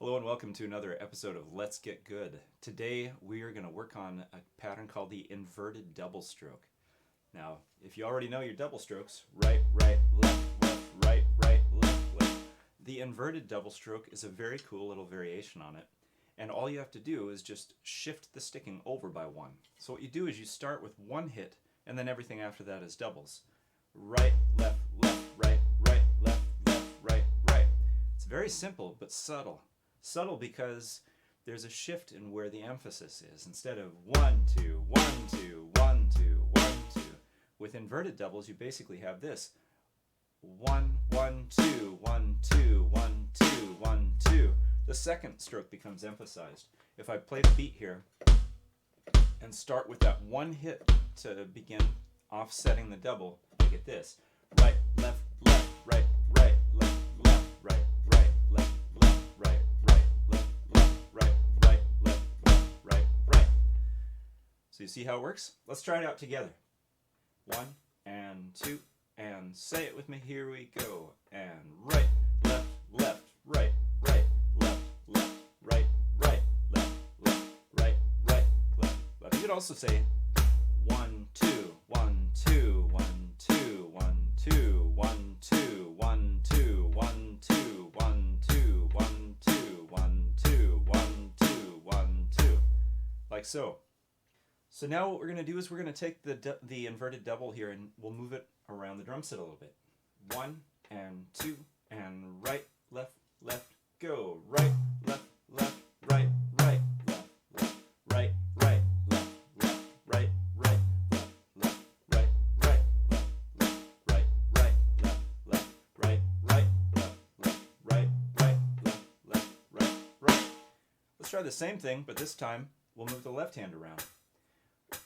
Hello and welcome to another episode of Let's Get Good. Today we are going to work on a pattern called the inverted double stroke. Now, if you already know your double strokes, right, right, left, left, right, right, left, left. The inverted double stroke is a very cool little variation on it. And all you have to do is just shift the sticking over by one. So what you do is you start with one hit and then everything after that is doubles. Right, left, left, right, right, left, left, right, right. It's very simple but subtle. Subtle because there's a shift in where the emphasis is. Instead of 1, 2, 1, 2, 1, 2, 1, 2. With inverted doubles, you basically have this. 1, 1, 2, 1, 2, 1, 2, 1, 2. The second stroke becomes emphasized. If I play the beat here and start with that one hit to begin offsetting the double, I get this. Right, left, left, right, right, left, left, right, right, left, left, right, right, left, left, right, right, left, left, right, right. So you see how it works? Let's try it out together. 1 and 2 and say it with me. Here we go. And right, left, left, right, right, left, left, right, right, left, left, right, right, left, left. You could also say 1, 2, 1, 2, 1, 2, 1, 2, 1, 2, 1, 2, 1, 2, 1, 2, 1, 2, 1, 2, 1, 2, 1, 2, like so. So now what we're going to do is we're going to take the inverted double here and we'll move it around the drum set a little bit. 1 and 2 and right, left, left, go. Right, left, left, right, right, left, left, right, right, left, left, right, right, left, left, right, right, left, left, right, right, left, left, right, right, left, left, right, right, left, left, right, right. Let's try the same thing, but this time we'll move the left hand around.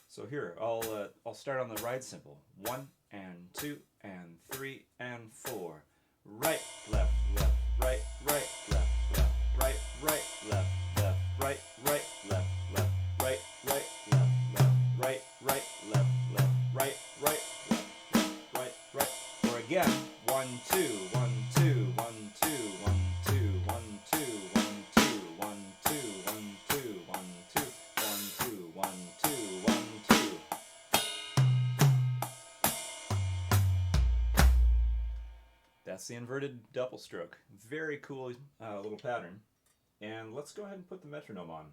So here, I'll start on the ride cymbal. 1 and 2 and 3 and 4. Right, left, left, right, right, left, left, right, right, left, left, right, right, left, left, right, right, left, left, right, right, left, left, right, right, left, left, right, right. Or again, 1, 2, 1, 2, 1, 2, 1, 2, 1, 2, 1, 2, 1, 2, 1, 2, 1, 2, 1, 2, 1, 2, 1, 2. That's the inverted double stroke. Very cool little pattern. And let's go ahead and put the metronome on.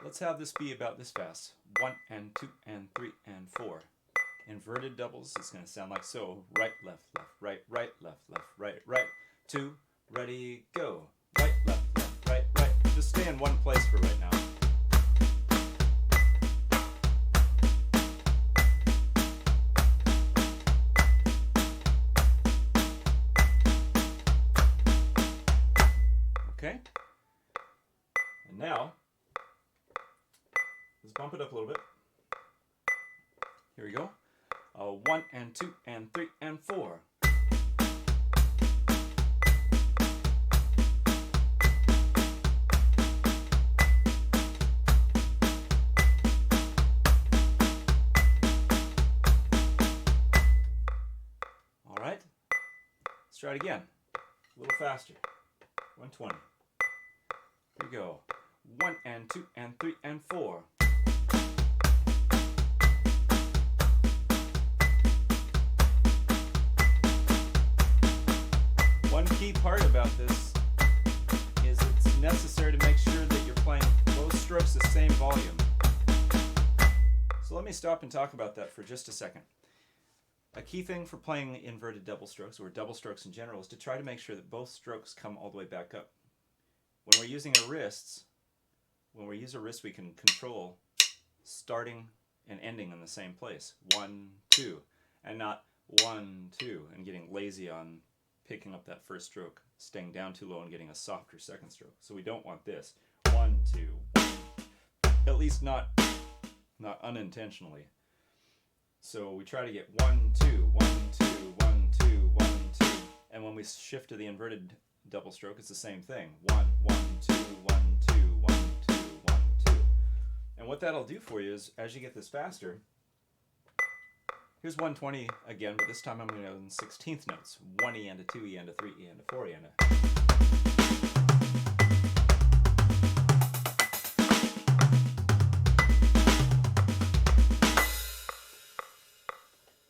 Let's have this be about this fast. 1 and 2 and 3 and 4. Inverted doubles is going to sound like so. Right, left, left, right, right, left, left, right, right. 2, ready, go. Right, left, left, right, right. Just stay in one place for right now. Okay, and now, let's bump it up a little bit. Here we go. 1 and 2 and 3 and 4. All right, let's try it again. A little faster. 120. Here we go. 1 and 2 and 3 and 4. One key part about this is it's necessary to make sure that you're playing both strokes the same volume. So let me stop and talk about that for just a second. A key thing for playing inverted double strokes, or double strokes in general, is to try to make sure that both strokes come all the way back up. When we're using our wrists, when we use our wrists, we can control starting and ending in the same place. 1, 2, and not 1, 2, and getting lazy on picking up that first stroke, staying down too low and getting a softer second stroke. So we don't want this. 1, 2, 1. At least not unintentionally. So we try to get 1, 2, 1, 2, 1, 2, 1, 2. And when we shift to the inverted double stroke, it's the same thing. 1, 1, 2, 1, 2, 1, 2, 1, 2. And what that'll do for you is, as you get this faster, Here's 120 again, but this time I'm going to go in 16th notes. 1 E and a 2 E and a 3 E and a 4 E and a.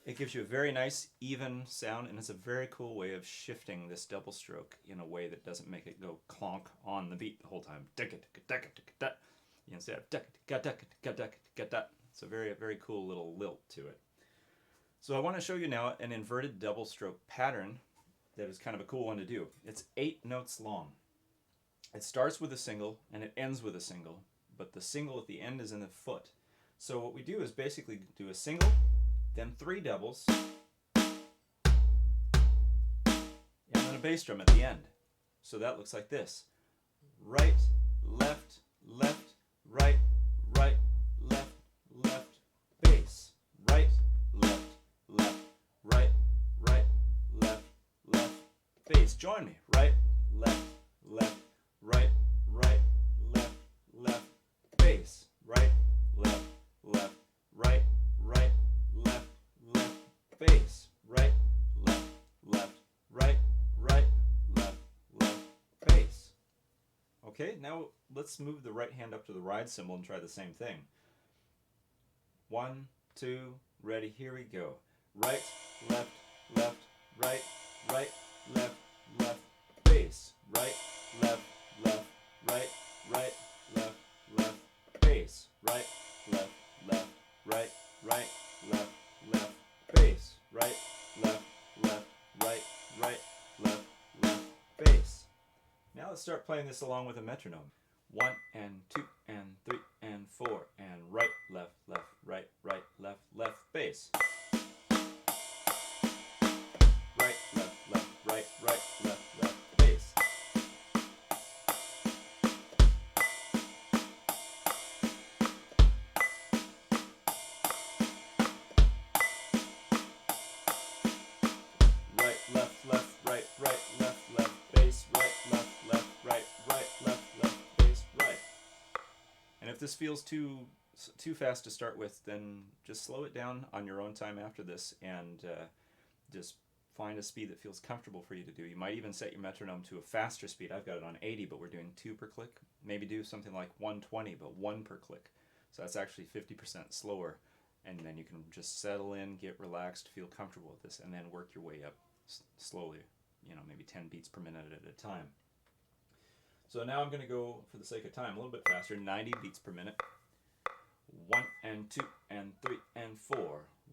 It gives you a very nice, even sound, and it's a very cool way of shifting this double stroke in a way that doesn't make it go clonk on the beat the whole time. Instead of it's a very, very cool little lilt to it. So I want to show you now an inverted double stroke pattern that is kind of a cool one to do. It's 8 notes long. It starts with a single and it ends with a single, but the single at the end is in the foot. So what we do is basically do a single, then 3 doubles, and then a bass drum at the end. So that looks like this. Right, left, left, right, right, left, left, bass. Right, left, left, right, right, left, left, bass. Join me. Right, left, left, right, right, left, left, bass. Right, left, left, right, right, left, left, bass. Right, left, left, right, right, left, left, bass. Okay, now let's move the right hand up to the ride cymbal and try the same thing. 1, 2, ready, here we go. Right, left, left, right, right, left, left, bass. Right, left, left, right, right, left, left, bass. Right, left, left, right, right, left, left, bass. Right, left, left, right, right, left, left, bass. Now let's start playing this along with a metronome. 1 and 2 and 3 and 4 and right, left, left, right, right, left, left, bass. Right, left, left, right, right, left, left, bass. Right, left, left, right, right, left, left, bass. Right, left, left, right, right, left, left, bass, right. And if this feels too fast to start with, then just slow it down on your own time after this and just find a speed that feels comfortable for you to do. You might even set your metronome to a faster speed. I've got it on 80, but we're doing 2 per click. Maybe do something like 120, but 1 per click. So that's actually 50% slower. And then you can just settle in, get relaxed, feel comfortable with this, and then work your way up slowly, maybe 10 beats per minute at a time. So now I'm going to go, for the sake of time, a little bit faster, 90 beats per minute. 1 and 2 and 3 and 4.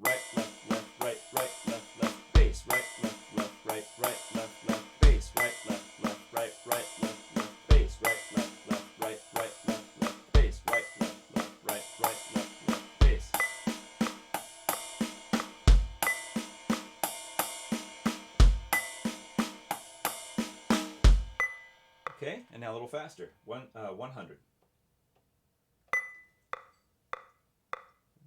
Right, left, left, right, right, left, left, bass. Right, left, left, right, right, left, left, bass. Right, left, left, right, right, left, left, bass. Right, left, left, right, right, left, left, bass. Right, left, left, right, right, left, left, bass. Okay, and now a little faster. 100.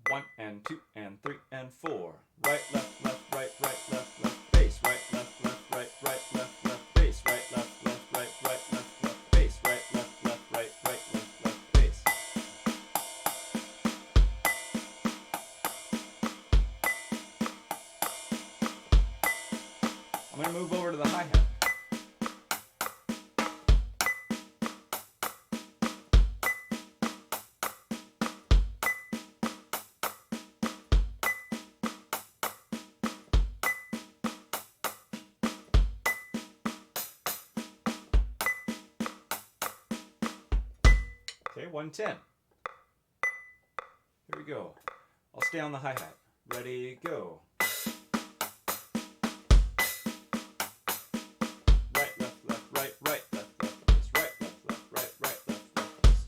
1 and 2 and 3 and 4. Right, left, left, right, right, left, left, bass. Right, left, left, right, right, left, left, bass. Right, left, left, right, right, left, left, bass. Right, left, left, right, right, left, left, bass. I'm going to move over to the hi-hat. Okay, 110. Here we go. I'll stay on the hi-hat. Ready, go. Right, left, left, right, right, left, left, bass. Right, left, left, right, right, left, left, bass.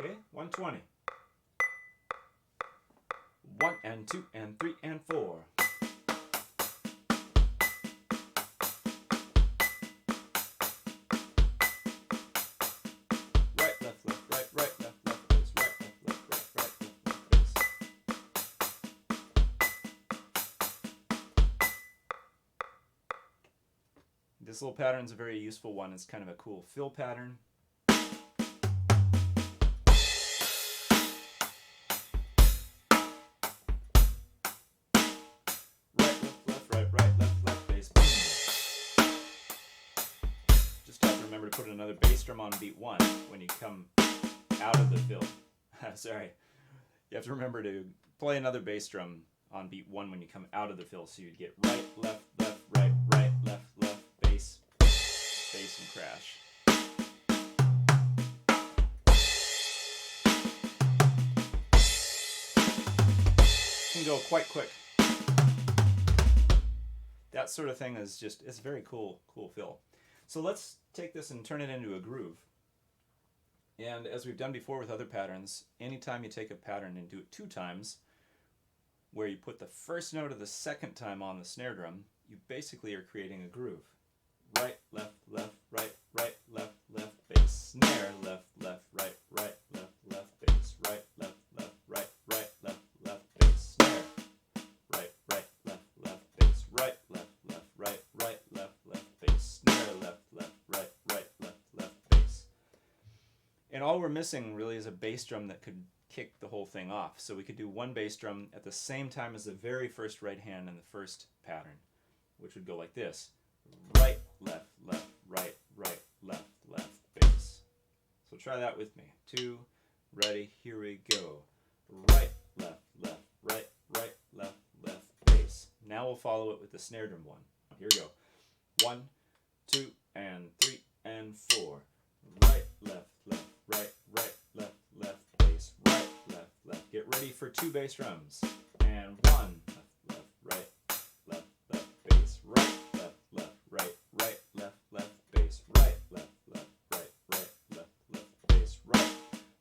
Okay, 120. 1 and 2 and 3 and 4. Right, left, left, right, right, left, left, bass. Right, left, left, right, right, left, left, bass. This This little pattern is a very useful one. It's kind of a cool fill pattern. To put another bass drum on beat 1 when you come out of the fill. Sorry. You have to remember to play another bass drum on beat 1 when you come out of the fill, so you'd get right, left, left, right, right, left, left, bass, bass, and crash. It can go quite quick. That sort of thing is just, it's a very cool fill. So let's take this and turn it into a groove. And as we've done before with other patterns, anytime you take a pattern and do it 2 times, where you put the first note of the second time on the snare drum, you basically are creating a groove. Right, left, left, right, right, left, left, bass, snare, left, left, right, right, left, left, bass, right, left, left, right, right, left, left, bass, snare, right, right, left, left, bass, right, left, left, right, right, left, left, bass, snare, left, left, right, right, left, left, bass. And all we're missing really is a bass drum that could kick the whole thing off. So we could do one bass drum at the same time as the very first right hand in the first pattern, which would go like this. Right, left, left, right, right, left, left, bass. So try that with me. 2, ready, here we go. Right, left, left, right, right, left, left, bass. Now we'll follow it with the snare drum one. Here we go. 1, 2, and 3, and 4. Right, left, left, right, right, left, left, bass. Right, left, left. Get ready for 2 bass drums. And 1, left, left, right, left, left, bass. Right, left, left, right, right, left, left, bass. Right, left, left, right, right, left, left, bass. Right,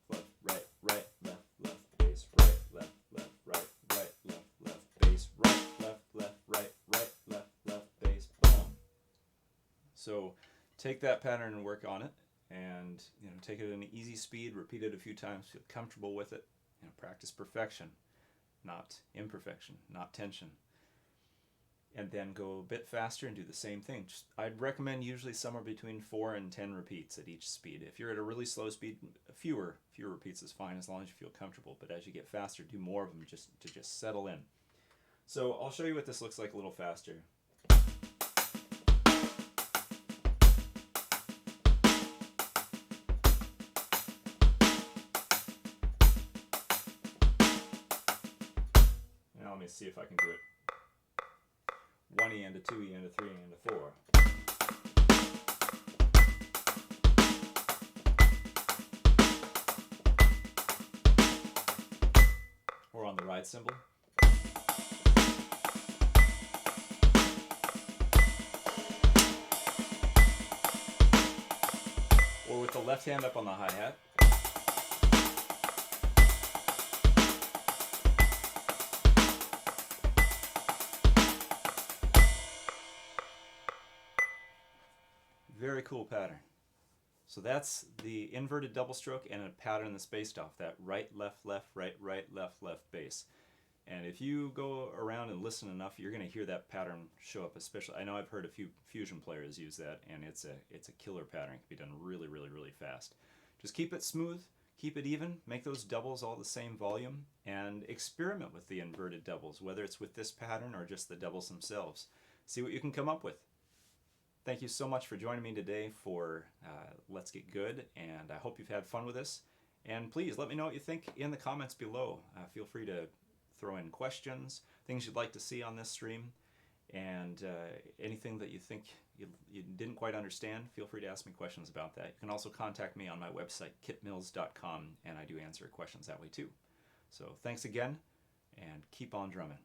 left, right, right, left, left, bass. Right, left, left, right, right, left, left, bass. Right, left, left, right, right, left, left, bass. Boom. So take that pattern and work on it, and take it at an easy speed, repeat it a few times, feel comfortable with it. Practice perfection, not imperfection, not tension. And then go a bit faster and do the same thing. I'd recommend usually somewhere between 4 and 10 repeats at each speed. If you're at a really slow speed, fewer repeats is fine as long as you feel comfortable. But as you get faster, do more of them just to settle in. So I'll show you what this looks like a little faster. Now let me see if I can do it. 1 E and a 2 E and a 3 E and a 4. Or on the ride cymbal. Or with the left hand up on the hi-hat. Very cool pattern. So that's the inverted double stroke and a pattern that's based off that right, left, left, right, right, left, left bass. And if you go around and listen enough, you're going to hear that pattern show up. Especially, I know I've heard a few fusion players use that, and it's a killer pattern. It can be done really, really, really fast. Just keep it smooth, keep it even, make those doubles all the same volume, and experiment with the inverted doubles, whether it's with this pattern or just the doubles themselves. See what you can come up with. Thank you so much for joining me today for Let's Get Good, and I hope you've had fun with this. And please let me know what you think in the comments below. Feel free to throw in questions, things you'd like to see on this stream, and anything that you think you didn't quite understand, feel free to ask me questions about that. You can also contact me on my website, kitmills.com, and I do answer questions that way too. So thanks again, and keep on drumming.